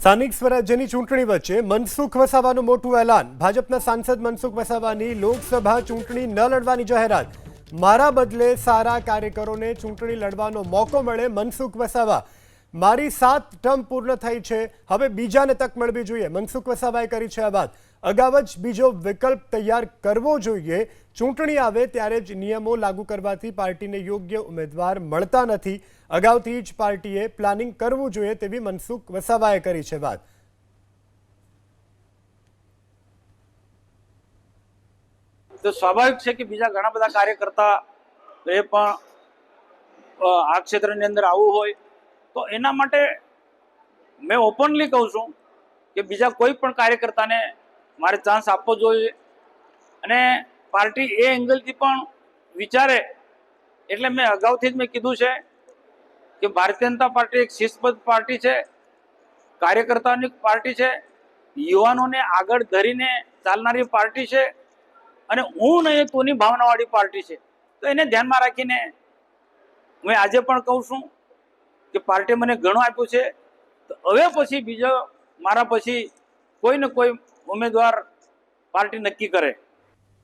સ્થાનિક સ્વરાજ્યની ચૂંટણી વચ્ચે મનસુખ વસાવાનું મોટું એલાન. ભાજપના સાંસદ મનસુખ વસાવાની લોકસભા ચૂંટણી ન લડવાની જાહેરાત. મારા બદલે સારા કાર્યકરોને ચૂંટણી લડવાનો મોકો મળે. મનસુખ વસાવા, મારી 7 ટર્મ પૂર્ણ થઈ છે, હવે બીજાને તક મળવી જોઈએ. મનસુખ વસાવાએ કરી છે આ વાત. અગાઉ જ બીજો વિકલ્પ તૈયાર કરવો જોઈએ. ચૂંટણી આવે ત્યારે જ નિયમો લાગુ કરવાથી પાર્ટીને યોગ્ય ઉમેદવાર મળતા નથી. અગાઉથી જ પાર્ટીએ પ્લાનિંગ કરવું જોઈએ તેવી મનસુખ વસાવાએ કરી છે વાત. તો સ્વાભાવિક છે કે બીજા ઘણા બધા કાર્યકર્તા એ પણ આ ક્ષેત્રની અંદર આવવું હોય તો એના માટે મેં ઓપનલી કહું છું કે બીજા કોઈ પણ કાર્યકર્તાને મારે ચાન્સ આપવો જોઈએ. અને પાર્ટી એ એંગલથી પણ વિચારે એટલે મેં અગાઉથી જ મેં કીધું છે કે ભારતીય જનતા પાર્ટી એક શિસ્તબદ્ધ પાર્ટી છે, કાર્યકર્તાઓની પાર્ટી છે, યુવાનોને આગળ ધરીને ચાલનારી પાર્ટી છે અને હું નહીં તોની ભાવનાવાળી પાર્ટી છે. તો એને ધ્યાનમાં રાખીને હું આજે પણ કહું છું કે પાર્ટી મને ઘણું આપ્યું છે, તો હવે પછી બીજો મારા પછી કોઈ ને કોઈ ઉમેદવાર પાર્ટી નક્કી કરે.